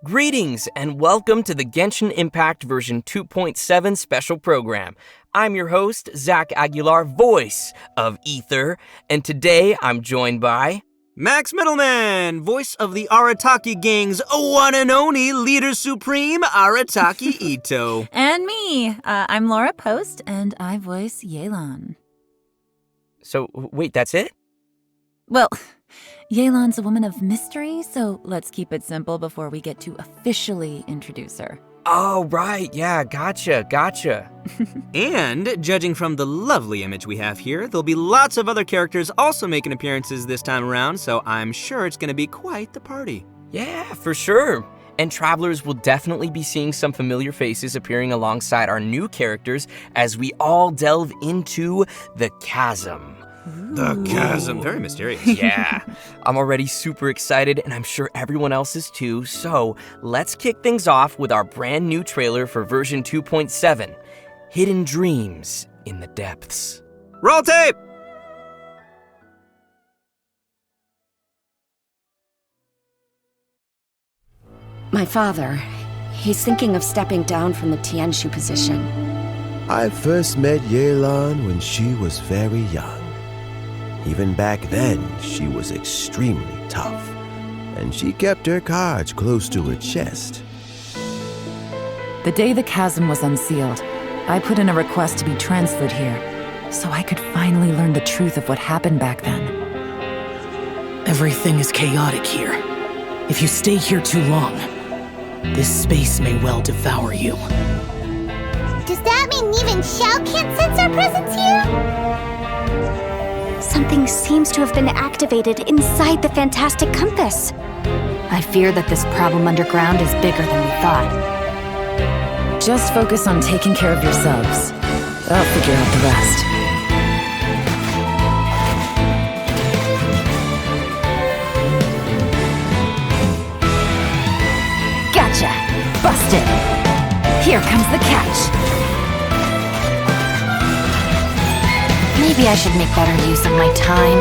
Greetings and welcome to the Genshin Impact version 2.7 special program. I'm your host, Zach Aguilar, voice of Ether, and today I'm joined by... Max Middleman, voice of the Arataki gang's one and only leader supreme, Arataki Itto. And me, I'm Laura Post, and I voice Yelan. So, wait, that's it? Well, Yelan's a woman of mystery, so let's keep it simple before we get to officially introduce her. Oh, right, yeah, gotcha. And, judging from the lovely image we have here, there'll be lots of other characters also making appearances this time around, so I'm sure it's gonna be quite the party. Yeah, for sure. And travelers will definitely be seeing some familiar faces appearing alongside our new characters as we all delve into the chasm. The chasm, very mysterious. Yeah, I'm already super excited and I'm sure everyone else is too, so let's kick things off with our brand new trailer for version 2.7, Hidden Dreams in the Depths. Roll tape! My father, he's thinking of stepping down from the Tianshu position. I first met Yelan when she was very young. Even back then, she was extremely tough, and she kept her cards close to her chest. The day the chasm was unsealed, I put in a request to be transferred here, so I could finally learn the truth of what happened back then. Everything is chaotic here. If you stay here too long, this space may well devour you. Does that mean even Xiao can't sense our presence here? Something seems to have been activated inside the Fantastic Compass. I fear that this problem underground is bigger than we thought. Just focus on taking care of yourselves. I'll figure out the rest. Gotcha! Busted! Here comes the catch! Maybe I should make better use of my time.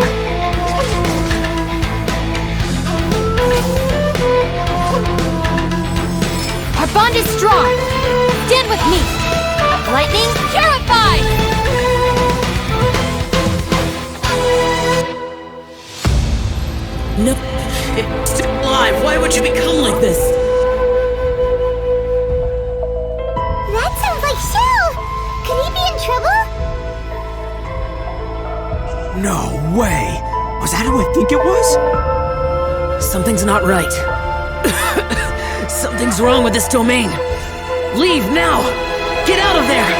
Our bond is strong! Stand with me! Lightning, purify! No, it's still alive. Why would you become like this? That sounds like Xiao! Could he be in trouble? No way! Was that who I think it was? Something's not right. Something's wrong with this domain. Leave now! Get out of there!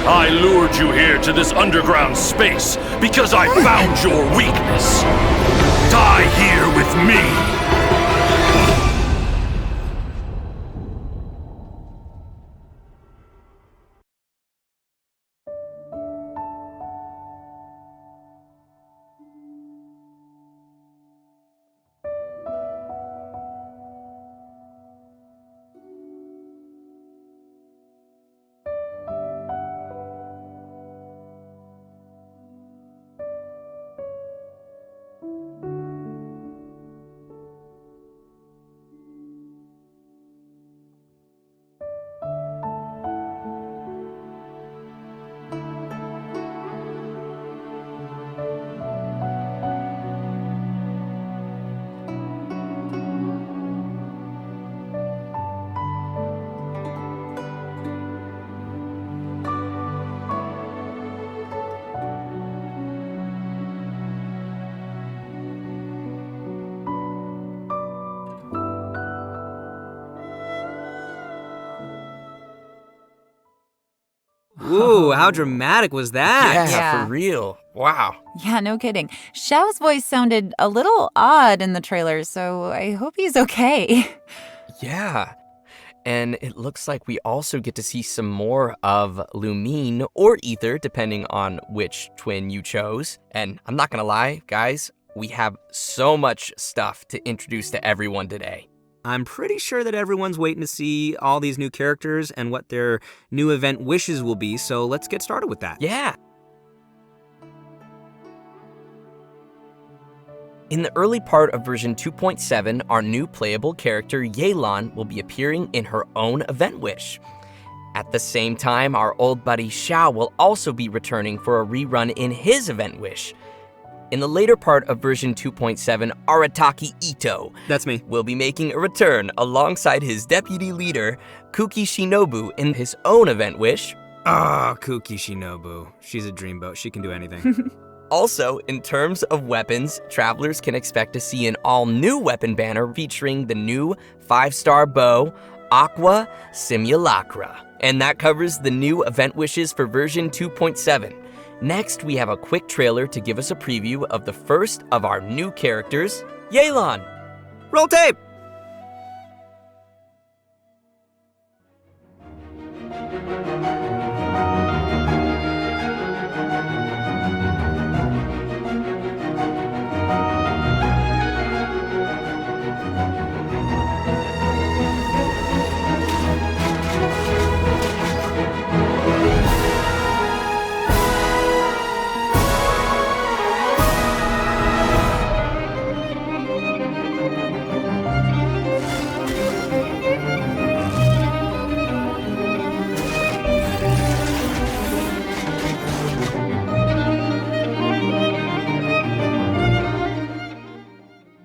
I lured you here to this underground space because I found your weakness. Die here with me! Ooh, how dramatic was that? Yeah, for real. Wow. Yeah, no kidding. Xiao's voice sounded a little odd in the trailer, so I hope he's okay. Yeah. And it looks like we also get to see some more of Lumine or Ether, depending on which twin you chose. And I'm not gonna lie, guys, we have so much stuff to introduce to everyone today. I'm pretty sure that everyone's waiting to see all these new characters and what their new event wishes will be, so let's get started with that. Yeah. In the early part of version 2.7, our new playable character, Yelan, will be appearing in her own event wish. At the same time, our old buddy Xiao will also be returning for a rerun in his event wish. In the later part of version 2.7, Arataki Itto, That's me. will be making a return alongside his deputy leader, Kuki Sinobu, in his own event wish. Ah, Kuki Sinobu. She's a dreamboat. She can do anything. Also, in terms of weapons, travelers can expect to see an all-new weapon banner featuring the new 5-star bow, Aqua Simulacra. And that covers the new event wishes for version 2.7. Next, we have a quick trailer to give us a preview of the first of our new characters, Yelan. Roll tape!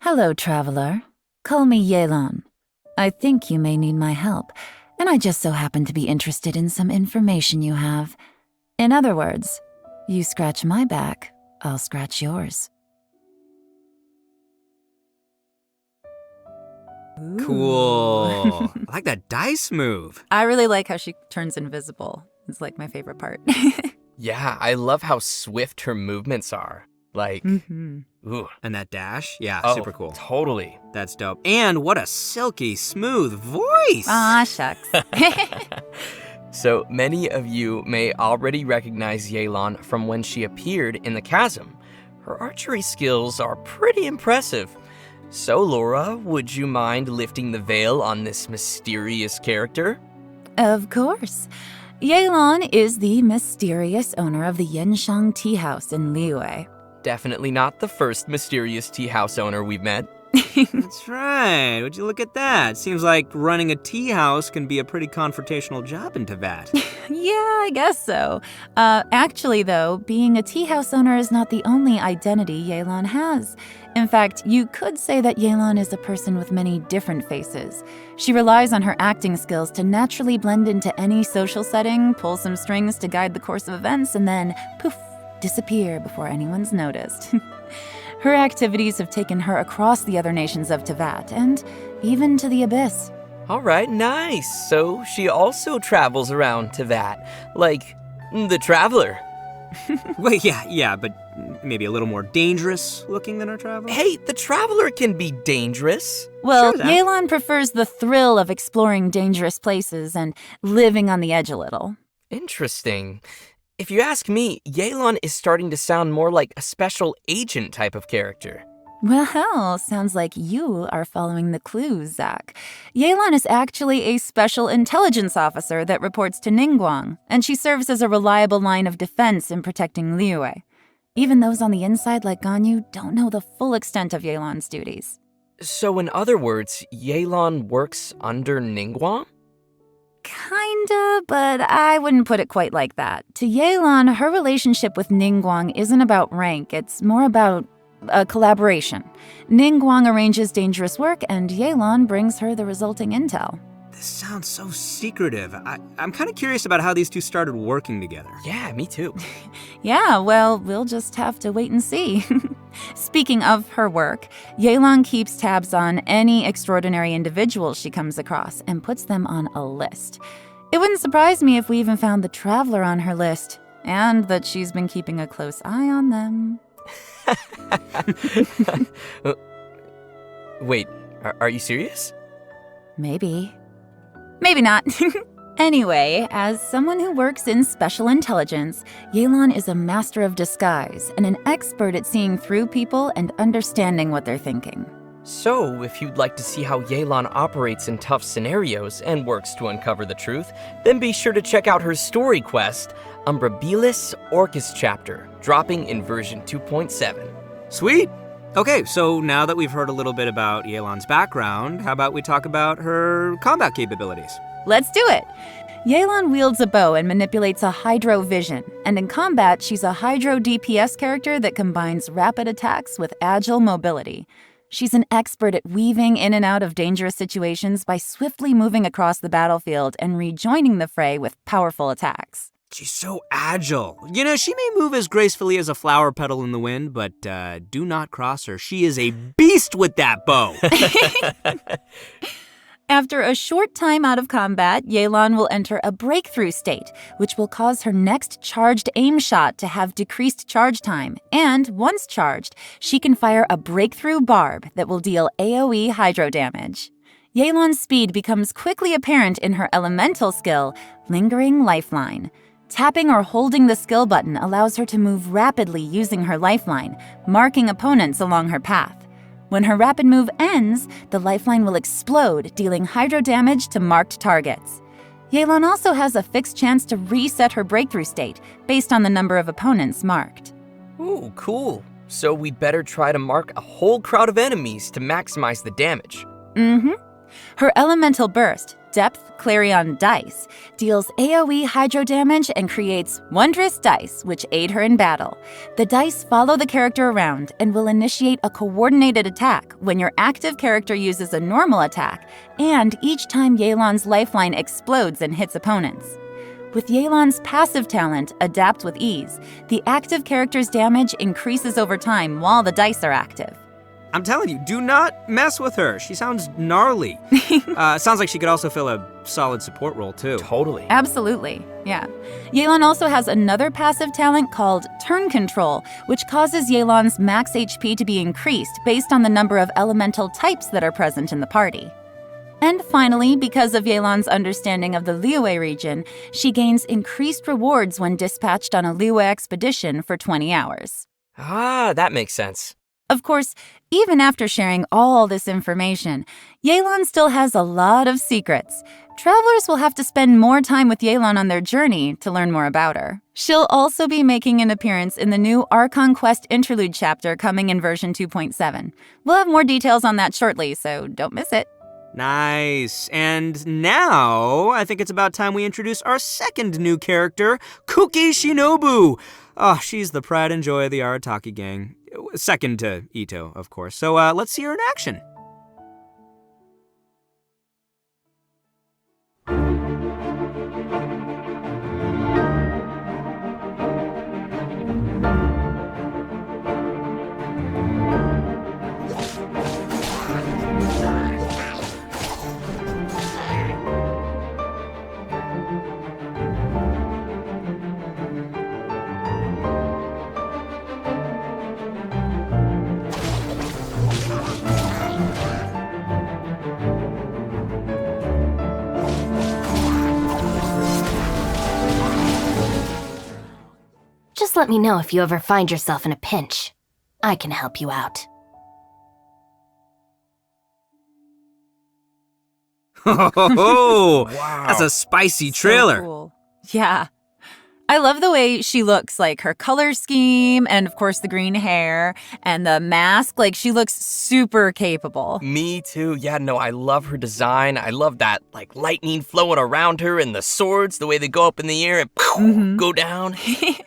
Hello, traveler. Call me Yelan. I think you may need my help, and I just so happen to be interested in some information you have. In other words, you scratch my back, I'll scratch yours. Cool. I like that dice move. I really like how she turns invisible. It's like my favorite part. Yeah, I love how swift her movements are. Like, ooh. And that dash? Yeah, Oh, super cool. Totally. That's dope. And what a silky smooth voice. Aw, shucks. So many of you may already recognize Yelan from when she appeared in the chasm. Her archery skills are pretty impressive. So Laura, would you mind lifting the veil on this mysterious character? Of course. Yelan is the mysterious owner of the Yenshang Tea House in Liyue. Definitely not the first mysterious tea house owner we've met. That's right. Would you look at that? Seems like running a tea house can be a pretty confrontational job in Teyvat. Yeah, I guess so. Actually, though, being a tea house owner is not the only identity Yelan has. In fact, you could say that Yelan is a person with many different faces. She relies on her acting skills to naturally blend into any social setting, pull some strings to guide the course of events, and then, poof, disappear before anyone's noticed. Her activities have taken her across the other nations of Teyvat, and even to the Abyss. All right, nice. So she also travels around Teyvat, like the Traveler. Well, yeah, but maybe a little more dangerous looking than our traveler. Hey, the Traveler can be dangerous. Well, Sure, Zach. Yelan prefers the thrill of exploring dangerous places and living on the edge a little. Interesting. If you ask me, Yelan is starting to sound more like a special agent type of character. Well, sounds like you are following the clues, Zach. Yelan is actually a special intelligence officer that reports to Ningguang, and she serves as a reliable line of defense in protecting Liyue. Even those on the inside like Ganyu don't know the full extent of Yelan's duties. So in other words, Yelan works under Ningguang? Kinda, but I wouldn't put it quite like that. To Yelan, her relationship with Ningguang isn't about rank, it's more about a collaboration. Ningguang arranges dangerous work, and Yelan brings her the resulting intel. This sounds so secretive. I'm kind of curious about how these two started working together. Yeah, me too. Yeah, well, we'll just have to wait and see. Speaking of her work, Yelan keeps tabs on any extraordinary individuals she comes across and puts them on a list. It wouldn't surprise me if we even found the Traveler on her list, and that she's been keeping a close eye on them. Wait, are you serious? Maybe. Maybe not. Anyway, as someone who works in special intelligence, Yelan is a master of disguise and an expert at seeing through people and understanding what they're thinking. So, if you'd like to see how Yelan operates in tough scenarios and works to uncover the truth, then be sure to check out her story quest, Umbrabilis Orcus Chapter, dropping in version 2.7. Sweet. Okay, so now that we've heard a little bit about Yelan's background, how about we talk about her combat capabilities? Let's do it! Yelan wields a bow and manipulates a Hydro Vision, and in combat, she's a Hydro DPS character that combines rapid attacks with agile mobility. She's an expert at weaving in and out of dangerous situations by swiftly moving across the battlefield and rejoining the fray with powerful attacks. She's so agile. You know, she may move as gracefully as a flower petal in the wind, but do not cross her. She is a beast with that bow. After a short time out of combat, Yelan will enter a breakthrough state, which will cause her next charged aim shot to have decreased charge time. And once charged, she can fire a breakthrough barb that will deal AoE hydro damage. Yelan's speed becomes quickly apparent in her elemental skill, Lingering Lifeline. Tapping or holding the skill button allows her to move rapidly using her lifeline, marking opponents along her path. When her rapid move ends, the lifeline will explode, dealing hydro damage to marked targets. Yelan also has a fixed chance to reset her breakthrough state, based on the number of opponents marked. Ooh, cool. So we'd better try to mark a whole crowd of enemies to maximize the damage. Mm-hmm. Her elemental burst, Depth Clarion Dice, deals AoE hydro damage and creates wondrous dice, which aid her in battle. The dice follow the character around and will initiate a coordinated attack when your active character uses a normal attack, and each time Yelan's lifeline explodes and hits opponents. With Yelan's passive talent, Adapt with Ease, the active character's damage increases over time while the dice are active. I'm telling you, do not mess with her. She sounds gnarly. Sounds like she could also fill a solid support role, too. Totally. Absolutely, yeah. Yelan also has another passive talent called Turn Control, which causes Yelan's max HP to be increased based on the number of elemental types that are present in the party. And finally, because of Yelan's understanding of the Liyue region, she gains increased rewards when dispatched on a Liyue expedition for 20 hours. Ah, that makes sense. Of course, even after sharing all this information, Yelan still has a lot of secrets. Travelers will have to spend more time with Yelan on their journey to learn more about her. She'll also be making an appearance in the new Archon Quest Interlude chapter coming in version 2.7. We'll have more details on that shortly, so don't miss it. Nice. And now, I think it's about time we introduce our second new character, Kuki Sinobu. Oh, she's the pride and joy of the Arataki gang. Second to Itto, of course. So let's see her in action. Just let me know if you ever find yourself in a pinch. I can help you out. Oh, Wow. That's a spicy trailer. So cool. Yeah. I love the way she looks, like her color scheme and, of course, the green hair and the mask. Like, she looks super capable. Me too. Yeah, no, I love her design. I love that, like, lightning flowing around her and the swords, the way they go up in the air and go down.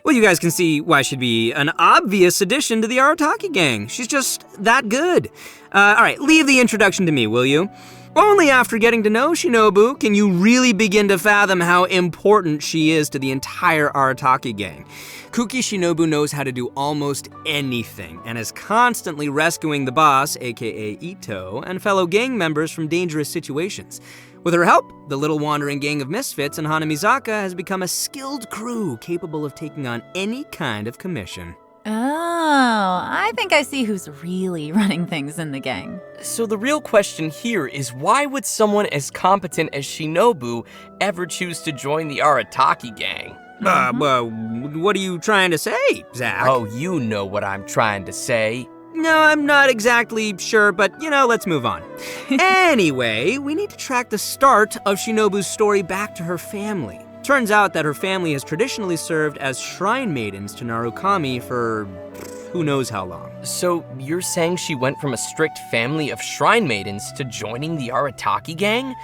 Well, you guys can see why she'd be an obvious addition to the Arataki gang. She's just that good. All right, leave the introduction to me, will you? Only after getting to know Shinobu can you really begin to fathom how important she is to the entire Arataki gang. Kuki Sinobu knows how to do almost anything and is constantly rescuing the boss, aka Itto, and fellow gang members from dangerous situations. With her help, the little wandering gang of misfits in Hanamizaka has become a skilled crew capable of taking on any kind of commission. Oh, I think I see who's really running things in the gang. So the real question here is, why would someone as competent as Shinobu ever choose to join the Arataki gang? What are you trying to say, Zach? Oh, you know what I'm trying to say. No, I'm not exactly sure, but, let's move on. Anyway, we need to track the start of Shinobu's story back to her family. Turns out that her family has traditionally served as shrine maidens to Narukami for who knows how long. So you're saying she went from a strict family of shrine maidens to joining the Arataki gang?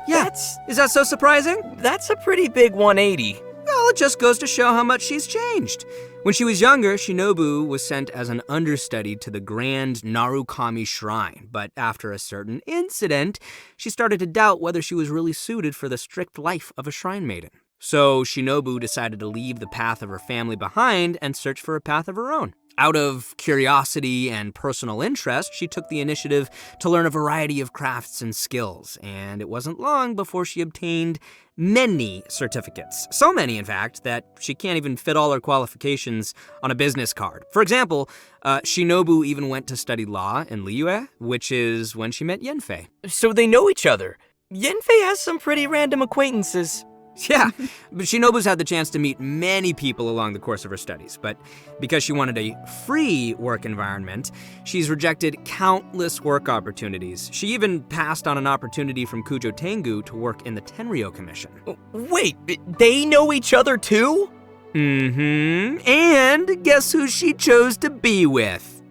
Yeah, is that so surprising? That's a pretty big 180. Well, it just goes to show how much she's changed. When she was younger, Shinobu was sent as an understudy to the Grand Narukami Shrine, but after a certain incident, she started to doubt whether she was really suited for the strict life of a shrine maiden. So Shinobu decided to leave the path of her family behind and search for a path of her own. Out of curiosity and personal interest, she took the initiative to learn a variety of crafts and skills, and it wasn't long before she obtained many certificates. So many, in fact, that she can't even fit all her qualifications on a business card. For example, Shinobu even went to study law in Liyue, which is when she met Yanfei. So they know each other. Yanfei has some pretty random acquaintances. Yeah, but Shinobu's had the chance to meet many people along the course of her studies, but because she wanted a free work environment, she's rejected countless work opportunities. She even passed on an opportunity from Kujo Tengu to work in the Tenryo Commission. Wait, they know each other too? Mm-hmm. And guess who she chose to be with?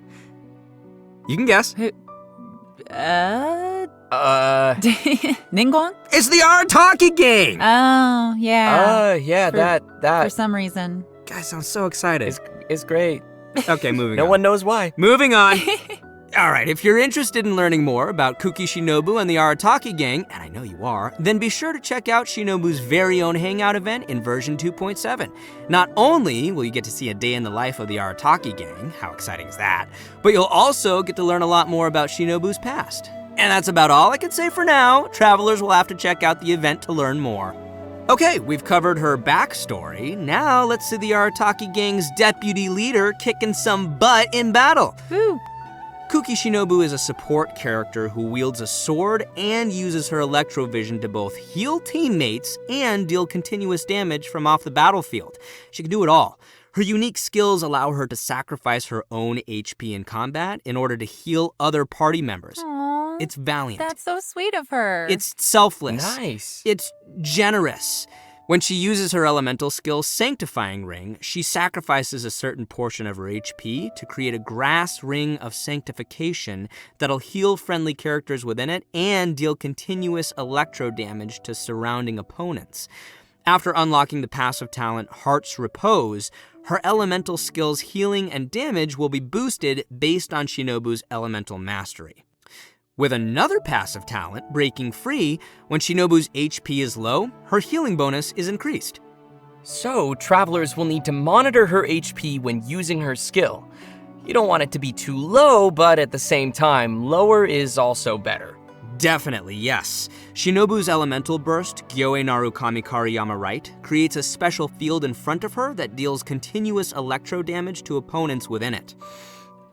You can guess. Ningguang? It's the Arataki gang! Oh, yeah. Yeah, that. For some reason. Guys, I'm so excited. It's great. Okay, moving on. No one knows why. Moving on. All right, if you're interested in learning more about Kuki Shinobu and the Arataki gang, and I know you are, then be sure to check out Shinobu's very own hangout event in version 2.7. Not only will you get to see a day in the life of the Arataki gang, how exciting is that, but you'll also get to learn a lot more about Shinobu's past. And that's about all I can say for now. Travelers will have to check out the event to learn more. Okay, we've covered her backstory. Now let's see the Arataki gang's deputy leader kicking some butt in battle. Woo. Kuki Shinobu is a support character who wields a sword and uses her electrovision to both heal teammates and deal continuous damage from off the battlefield. She can do it all. Her unique skills allow her to sacrifice her own HP in combat in order to heal other party members. Aww, it's valiant. That's so sweet of her. It's selfless. Nice. It's generous. When she uses her elemental skill, Sanctifying Ring, she sacrifices a certain portion of her HP to create a grass ring of sanctification that'll heal friendly characters within it and deal continuous electro damage to surrounding opponents. After unlocking the passive talent Heart's Repose, her elemental skills healing and damage will be boosted based on Shinobu's elemental mastery. With another passive talent, Breaking Free, when Shinobu's HP is low, her healing bonus is increased. So, travelers will need to monitor her HP when using her skill. You don't want it to be too low, but at the same time, lower is also better. Definitely, yes. Shinobu's elemental burst, Gyoe Narukami Kariyama Right, creates a special field in front of her that deals continuous electro damage to opponents within it.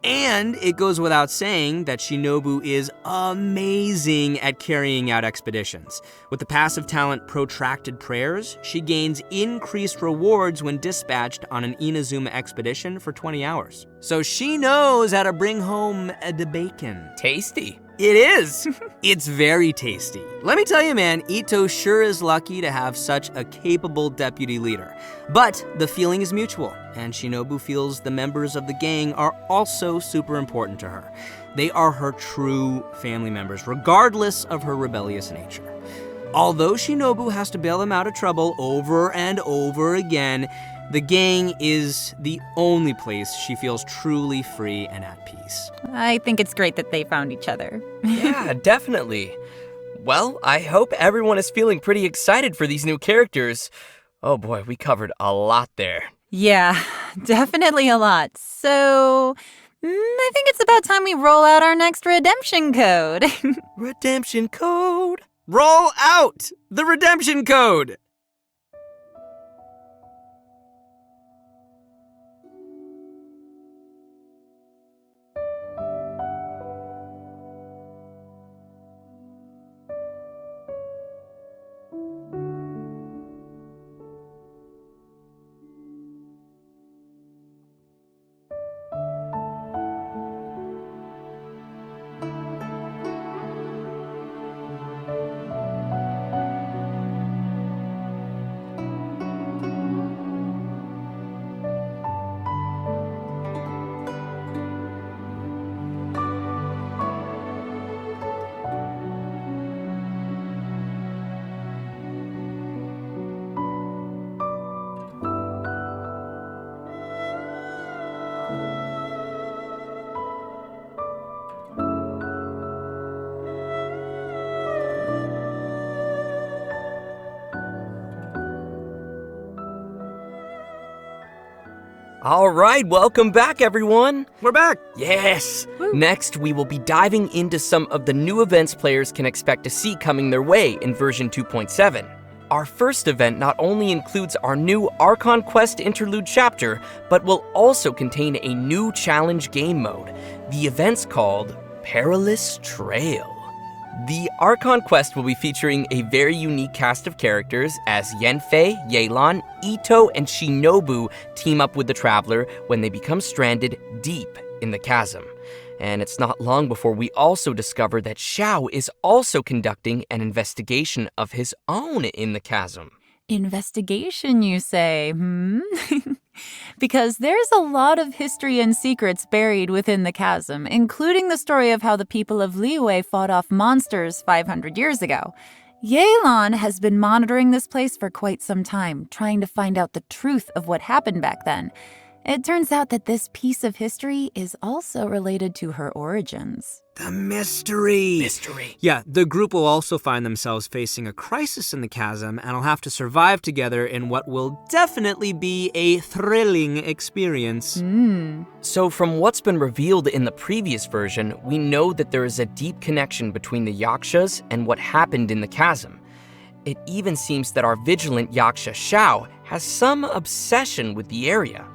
And it goes without saying that Shinobu is amazing at carrying out expeditions. With the passive talent Protracted Prayers, she gains increased rewards when dispatched on an Inazuma expedition for 20 hours. So she knows how to bring home the bacon. Tasty. It is. It's very tasty. Let me tell you, man, Itto sure is lucky to have such a capable deputy leader. But the feeling is mutual, and Shinobu feels the members of the gang are also super important to her. They are her true family members, regardless of her rebellious nature. Although Shinobu has to bail them out of trouble over and over again, the gang is the only place she feels truly free and at peace. I think it's great that they found each other. Yeah, definitely. Well, I hope everyone is feeling pretty excited for these new characters. Oh boy, we covered a lot there. Yeah, definitely a lot. So, I think it's about time we roll out our next redemption code. Redemption code? Roll out the redemption code! All right, welcome back, everyone. We're back. Yes. Next, we will be diving into some of the new events players can expect to see coming their way in version 2.7. Our first event not only includes our new Archon Quest interlude chapter, but will also contain a new challenge game mode. The event's called Perilous Trail. The Archon Quest will be featuring a very unique cast of characters as Yanfei, Yelan, Itto, and Shinobu team up with the Traveler when they become stranded deep in the chasm. And it's not long before we also discover that Xiao is also conducting an investigation of his own in the chasm. Investigation, you say, Because there's a lot of history and secrets buried within the chasm, including the story of how the people of Liyue fought off monsters 500 years ago. Yelan has been monitoring this place for quite some time, trying to find out the truth of what happened back then. It turns out that this piece of history is also related to her origins. The mystery. Yeah, the group will also find themselves facing a crisis in the chasm and will have to survive together in what will definitely be a thrilling experience. So from what's been revealed in the previous version, we know that there is a deep connection between the Yakshas and what happened in the chasm. It even seems that our vigilant Yaksha Xiao has some obsession with the area.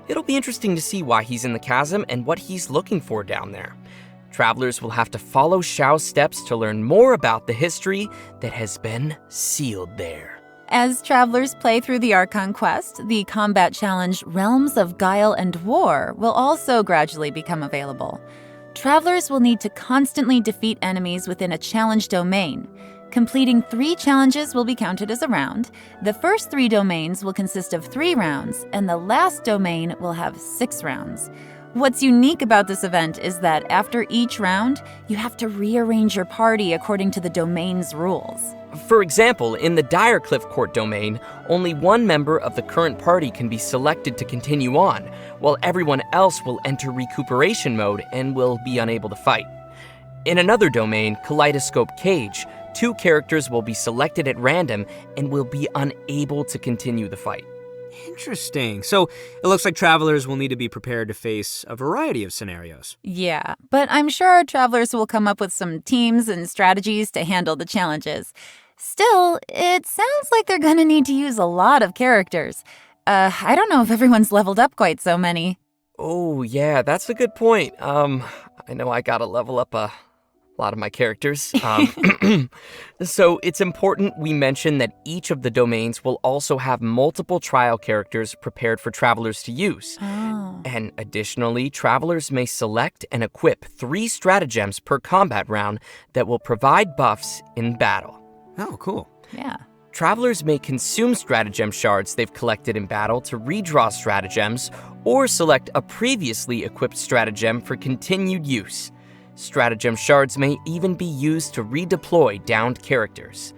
It'll be interesting to see why he's in the chasm and what he's looking for down there. Travelers will have to follow Xiao's steps to learn more about the history that has been sealed there. As travelers play through the Archon Quest, the combat challenge Realms of Guile and War will also gradually become available. Travelers will need to constantly defeat enemies within a challenge domain. Completing 3 challenges will be counted as a round. The first 3 domains will consist of 3 rounds, and the last domain will have 6 rounds. What's unique about this event is that after each round, you have to rearrange your party according to the domain's rules. For example, in the Direcliff Court domain, only one member of the current party can be selected to continue on, while everyone else will enter recuperation mode and will be unable to fight. In another domain, Kaleidoscope Cage, 2 characters will be selected at random and will be unable to continue the fight. Interesting. So it looks like travelers will need to be prepared to face a variety of scenarios. Yeah, but I'm sure our travelers will come up with some teams and strategies to handle the challenges. Still, it sounds like they're gonna need to use a lot of characters. I don't know if everyone's leveled up quite so many. Oh yeah, that's a good point. I know I gotta level up a lot of my characters. So it's important we mention that each of the domains will also have multiple trial characters prepared for travelers to use. And additionally, travelers may select and equip 3 stratagems per combat round that will provide buffs in battle. Oh, cool. Yeah. Travelers may consume stratagem shards they've collected in battle to redraw stratagems, or select a previously equipped stratagem for continued use. Stratagem shards may even be used to redeploy downed characters.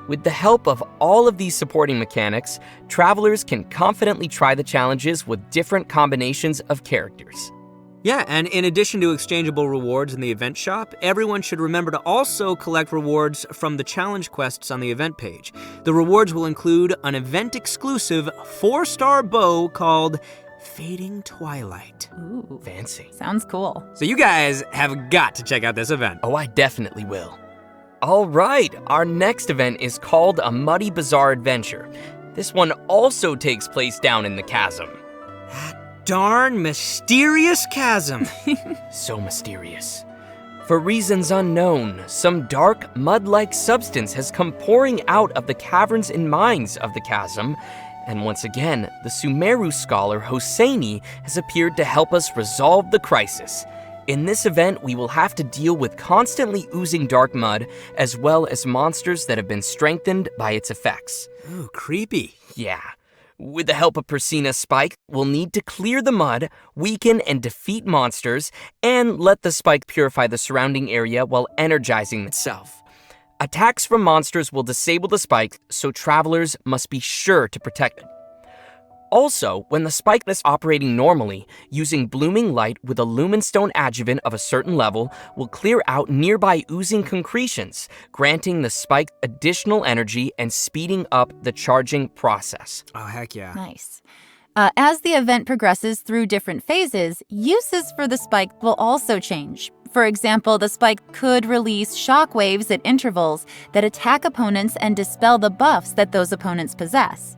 With the help of all of these supporting mechanics, travelers can confidently try the challenges with different combinations of characters. Yeah, and in addition to exchangeable rewards in the event shop, everyone should remember to also collect rewards from the challenge quests on the event page. The rewards will include an event-exclusive 4-star bow called Fading Twilight. Ooh, fancy. Sounds cool. So you guys have got to check out this event. Oh, I definitely will. All right, our next event is called A Muddy Bazaar Adventure. This one also takes place down in the chasm. Darn mysterious chasm. So mysterious. For reasons unknown, some dark, mud-like substance has come pouring out of the caverns and mines of the chasm, and once again, the Sumeru scholar Hosseini has appeared to help us resolve the crisis. In this event, we will have to deal with constantly oozing dark mud, as well as monsters that have been strengthened by its effects. Ooh, creepy. Yeah. With the help of Persina's spike, we'll need to clear the mud, weaken and defeat monsters, and let the spike purify the surrounding area while energizing itself. Attacks from monsters will disable the spike, so travelers must be sure to protect it. Also, when the spike is operating normally, using blooming light with a lumenstone adjuvant of a certain level will clear out nearby oozing concretions, granting the spike additional energy and speeding up the charging process. Oh, heck yeah. Nice. As the event progresses through different phases, uses for the spike will also change. For example, the spike could release shockwaves at intervals that attack opponents and dispel the buffs that those opponents possess.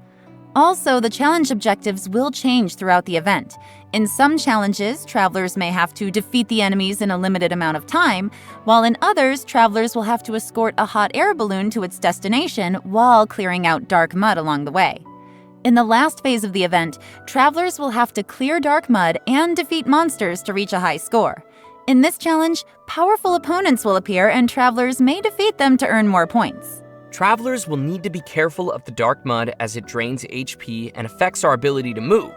Also, the challenge objectives will change throughout the event. In some challenges, travelers may have to defeat the enemies in a limited amount of time, while in others, travelers will have to escort a hot air balloon to its destination while clearing out dark mud along the way. In the last phase of the event, travelers will have to clear dark mud and defeat monsters to reach a high score. In this challenge, powerful opponents will appear and travelers may defeat them to earn more points. Travelers will need to be careful of the dark mud as it drains HP and affects our ability to move.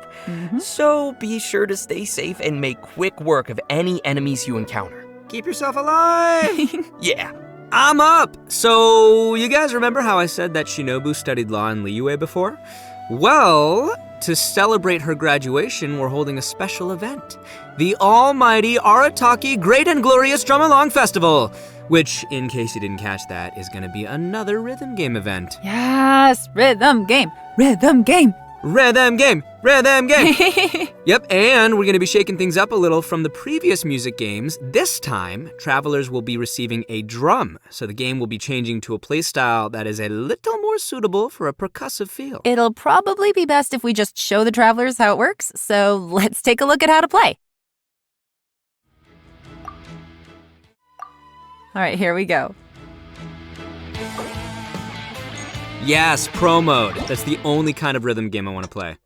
So be sure to stay safe and make quick work of any enemies you encounter. Keep yourself alive! Yeah. I'm up! So, you guys remember how I said that Shinobu studied law in Liyue before? Well, to celebrate her graduation, we're holding a special event. The almighty Arataki Great and Glorious Drum Along Festival, which, in case you didn't catch that, is gonna be another rhythm game event. Yes, rhythm game, rhythm game. Rhythm game, rhythm game. Yep, and we're gonna be shaking things up a little from the previous music games. This time, travelers will be receiving a drum, so the game will be changing to a playstyle that is a little more suitable for a percussive feel. It'll probably be best if we just show the travelers how it works, so let's take a look at how to play. All right, here we go. Yes, pro mode. That's the only kind of rhythm game I want to play.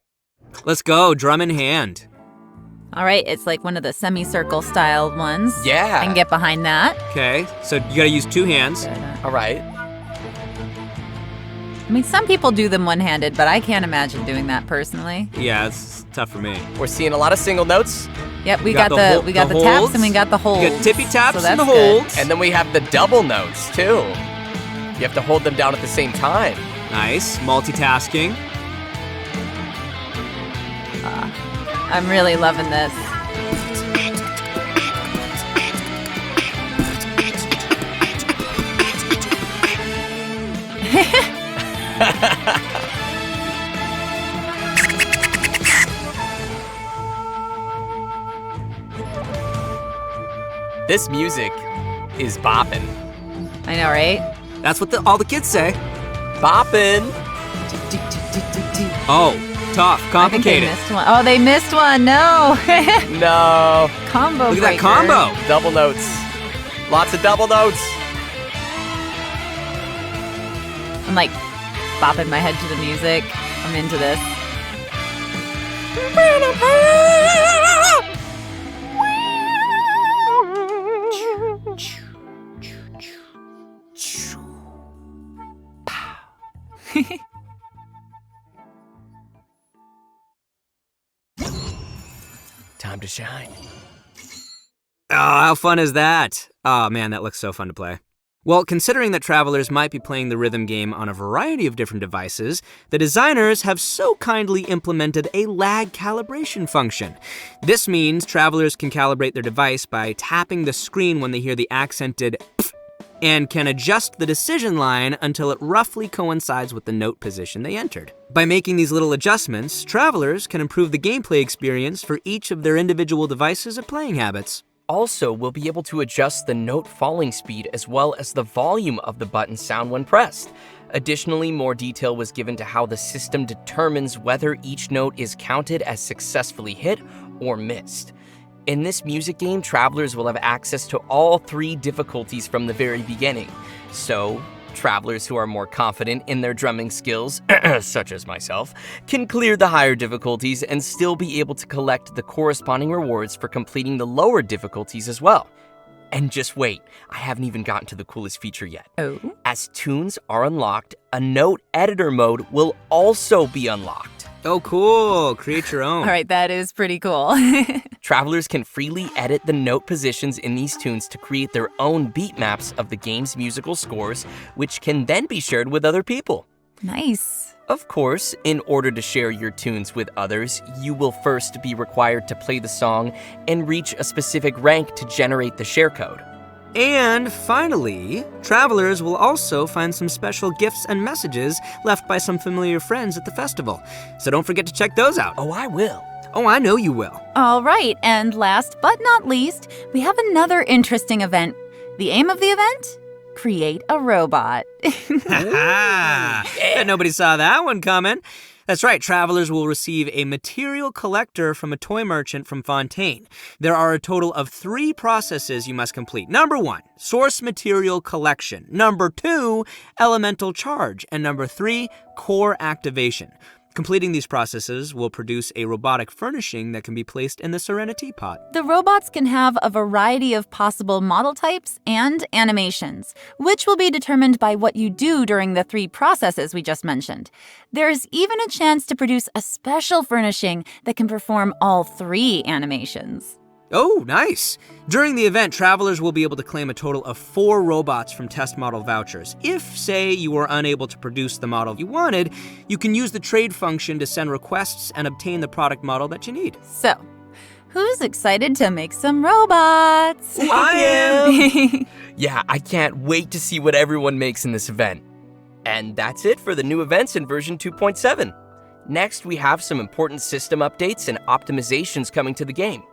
Let's go, drum in hand. All right, it's like one of the semicircle style ones. Yeah. I can get behind that. Okay, so you gotta use two hands. All right. I mean, some people do them one-handed, but I can't imagine doing that personally. Yeah, it's tough for me. We're seeing a lot of single notes. Yep, we got got the the taps holds. and we got the holds. You got tippy taps so and the that's good. holds. And then we have the double notes, too. You have to hold them down at the same time. Nice, multitasking. I'm really loving this. This music is bopping. I know, right? That's what all the kids say. Bopping. Oh, tough, I think they complicated. missed one. Oh, they missed one. No. No. Combo Look at that breaker. combo. Double notes. Lots of double notes. I'm like bopping my head to the music. I'm into this. Time to shine. Oh, how fun is that? Oh man, that looks so fun to play. Well, considering that travelers might be playing the rhythm game on a variety of different devices, the designers have so kindly implemented a lag calibration function. This means travelers can calibrate their device by tapping the screen when they hear the accented pf, and can adjust the decision line until it roughly coincides with the note position they entered. By making these little adjustments, travelers can improve the gameplay experience for each of their individual devices and playing habits. Also, we'll be able to adjust the note falling speed as well as the volume of the button sound when pressed. Additionally, more detail was given to how the system determines whether each note is counted as successfully hit or missed. In this music game, travelers will have access to all 3 difficulties from the very beginning. So, travelers who are more confident in their drumming skills, such as myself, can clear the higher difficulties and still be able to collect the corresponding rewards for completing the lower difficulties as well. And just wait, I haven't even gotten to the coolest feature yet. Oh. As tunes are unlocked, a note editor mode will also be unlocked. Oh, cool. Create your own. All right, that is pretty cool. Travelers can freely edit the note positions in these tunes to create their own beat maps of the game's musical scores, which can then be shared with other people. Nice. Of course, in order to share your tunes with others, you will first be required to play the song and reach a specific rank to generate the share code. And finally, travelers will also find some special gifts and messages left by some familiar friends at the festival. So don't forget to check those out. Oh, I will. Oh, I know you will. All right, and last but not least, we have another interesting event. The aim of the event? Create a robot. Bet nobody saw that one coming. That's right, travelers will receive a material collector from a toy merchant from Fontaine. There are a total of 3 processes you must complete. Number 1, source material collection. Number 2, elemental charge. And number 3, core activation. Completing these processes will produce a robotic furnishing that can be placed in the Serenity pot. The robots can have a variety of possible model types and animations, which will be determined by what you do during the 3 processes we just mentioned. There's even a chance to produce a special furnishing that can perform all 3 animations. Oh, nice. During the event, travelers will be able to claim a total of 4 robots from test model vouchers. If, say, you were unable to produce the model you wanted, you can use the trade function to send requests and obtain the product model that you need. So, who's excited to make some robots? I am! Yeah, I can't wait to see what everyone makes in this event. And that's it for the new events in version 2.7. Next, we have some important system updates and optimizations coming to the game.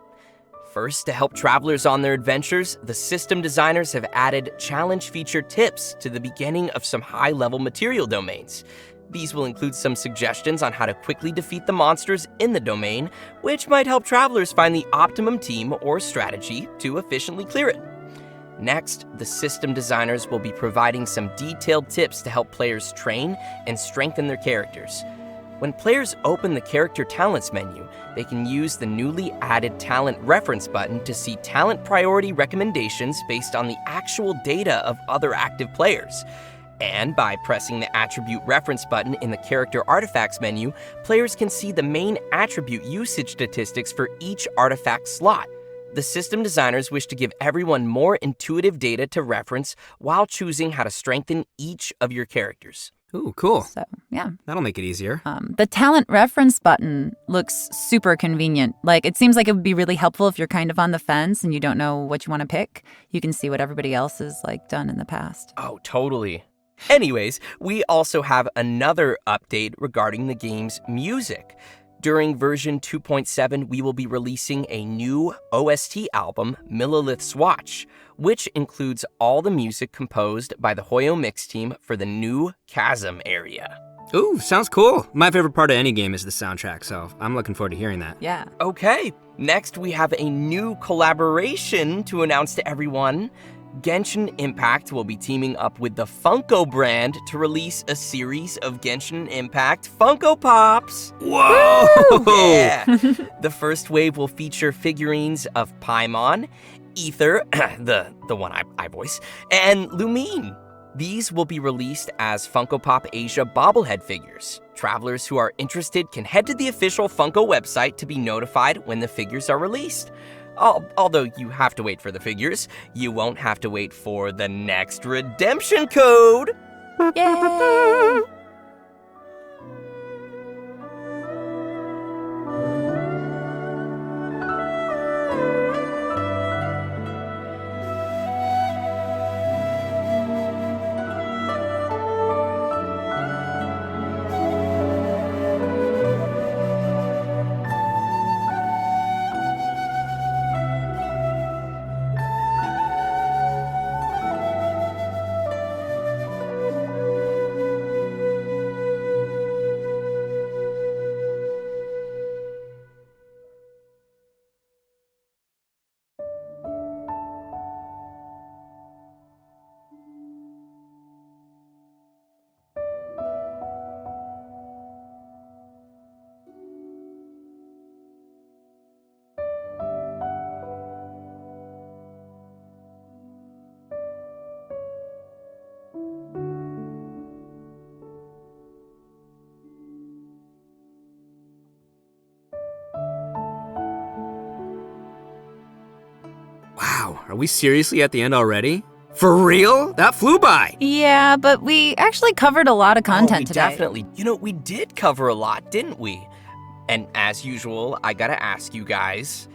First, to help travelers on their adventures, the system designers have added challenge feature tips to the beginning of some high-level material domains. These will include some suggestions on how to quickly defeat the monsters in the domain, which might help travelers find the optimum team or strategy to efficiently clear it. Next, the system designers will be providing some detailed tips to help players train and strengthen their characters. When players open the Character Talents menu, they can use the newly added Talent Reference button to see talent priority recommendations based on the actual data of other active players. And by pressing the Attribute Reference button in the Character Artifacts menu, players can see the main attribute usage statistics for each artifact slot. The system designers wish to give everyone more intuitive data to reference while choosing how to strengthen each of your characters. Ooh, cool. So, yeah. That'll make it easier. The talent reference button looks super convenient. Like, it seems like it would be really helpful if you're kind of on the fence and you don't know what you want to pick. You can see what everybody else has, done in the past. Oh, totally. Anyways, we also have another update regarding the game's music. During version 2.7, we will be releasing a new OST album, Millilith's Watch, which includes all the music composed by the Hoyo Mix team for the new Chasm area. Ooh, sounds cool. My favorite part of any game is the soundtrack, so I'm looking forward to hearing that. Yeah. Okay, next we have a new collaboration to announce to everyone. Genshin Impact will be teaming up with the Funko brand to release a series of Genshin Impact Funko Pops. Whoa! Yeah. The first wave will feature figurines of Paimon, Ether, the one I voice, and Lumine. These will be released as Funko Pop Asia bobblehead figures. Travelers who are interested can head to the official Funko website to be notified when the figures are released. Although you have to wait for the figures, you won't have to wait for the next redemption code. Yay! Wow, are we seriously at the end already? For real? That flew by. Yeah, but we actually covered a lot of content we today. Definitely. We did cover a lot, didn't we? And as usual, I gotta ask you guys,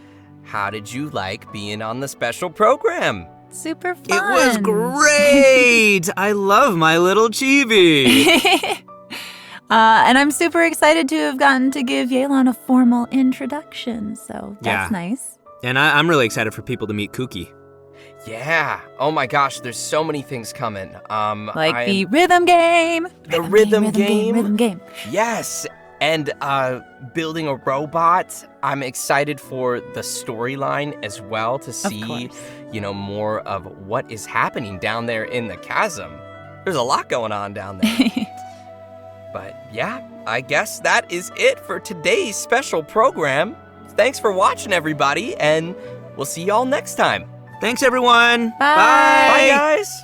how did you like being on the special program? super fun. It was great! I love my little chibi. And I'm super excited to have gotten to give Yelan a formal introduction, so that's nice. And I'm really excited for people to meet Kuki. Yeah. Oh my gosh, there's so many things coming. The rhythm game. The rhythm game. Rhythm game. Yes. And building a robot. I'm excited for the storyline as well to see, more of what is happening down there in the chasm. There's a lot going on down there. But yeah, I guess that is it for today's special program. Thanks for watching, everybody, and we'll see y'all next time. Thanks, everyone. Bye. Bye, guys.